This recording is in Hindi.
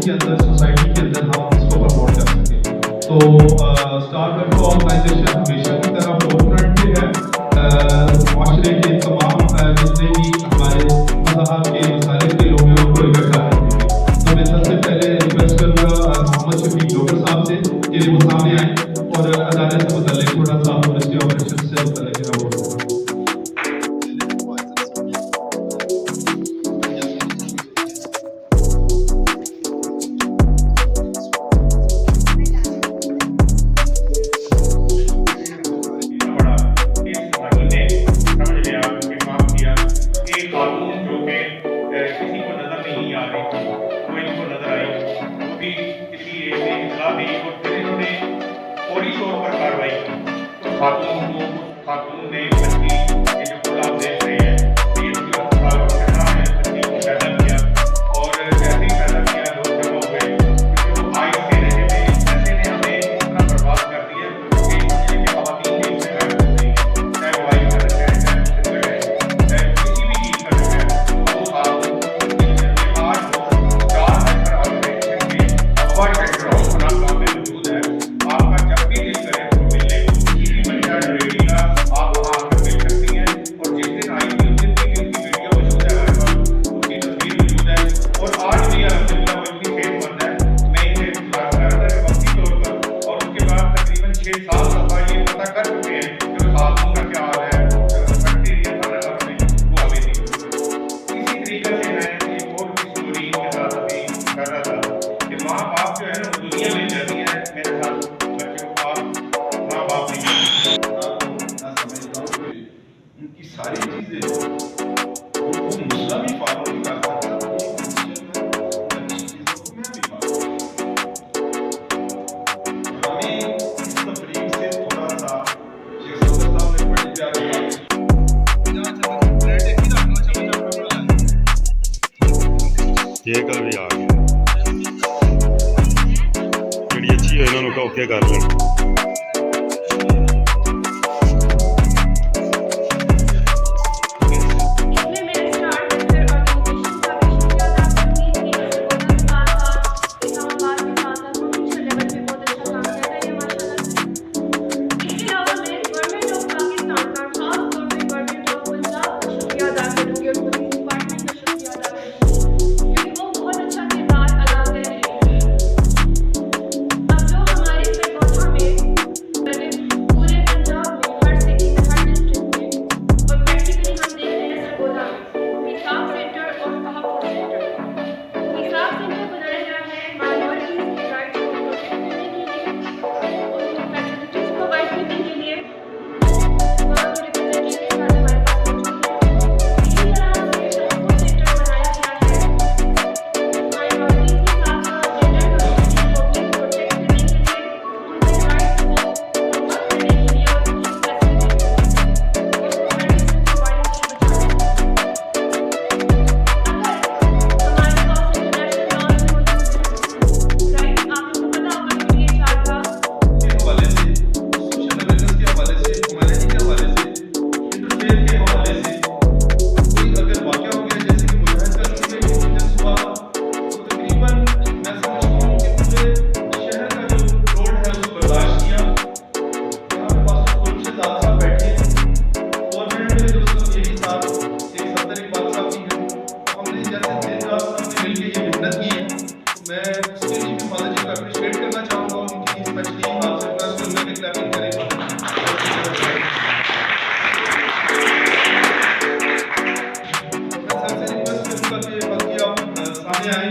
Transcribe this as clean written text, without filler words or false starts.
के अंदर, सोसाइटी के अंदर हम इसको प्रमोट कर सकें। तो स्टार वेलफेयर ऑर्गेनाइजेशन हमेशा की तरह फोरफ्रंट पे है। माशरे के तमाम जितने भी हमारे मज़हब के मसालिक के लोग हैं उनको इकट्ठा करने में। तो मैं सबसे पहले रिक्वेस्ट करूँगा मोहम्मद शफीक जोहर साहब से कि वो सामने आए और अदारे से मुतल्लिक थोड़ा सा मिनिस्ट्री ऑफ ऑपरेशन से मुतल्लिक वो खातून ने बच्ची ये जो फूल आप देख रहे हैं ये उसकी अस्पताल को कितना है बच्ची को पैदा किया और जैसे ही पैदा किया लोग जमा हो गए क्योंकि वो आई के रहे थे ऐसे ने हमें इतना बर्बाद कर दिया कि ये खवातीन भी इसमें महसूस नहीं है, चाहे वो आई का नशा है, चाहे वो है, चाहे किसी भी चीज़ का नशा है। तो वो खातून आज 4 हेक्टर ऑर्गेनाइजेशन के अगवा सेक्टर ऑफ गाँव में मौजूद है। आपका जब भी दिल करे तो मिलने किसी भी महिला रेडिया आप वहाँ आकर मिल सकती हैं और जिस दिन आई थी उस दिन की उनकी वीडियो मौजूद है हमारे पास, उसकी तस्वीर मौजूद है और आज भी अल्हम्दुलिल्लाह वो इतनी सेहतमंद है। मैं इसे कह रहा था वक्ती तौर पर और उसके बाद तकरीबन 6-7 दफ़ा ये पता कर चुके हैं कि खातून का क्या हाल है, बैक्टीरिया खाना घर में वो हमें नहीं। इसी तरीके से मैं एक और भी स्टोरी के साथ अभी कर रहा था कि माँ बाप जो है ना वो दुनिया में जल्दी है मेरे साथ बच्चों का माँ बाप नहीं उनकी सारी चीजें वो मुस्लिम ही फॉलो नहीं कर सकता, अच्छी चीजों को मैं भी फॉलो हमें इस तफरीक से थोड़ा सा शेख सफदर साहब ने बड़ी प्यारी ये कल भी आ गया जी अच्छी है इन्होंने कहा ओके कर लें। सामने आए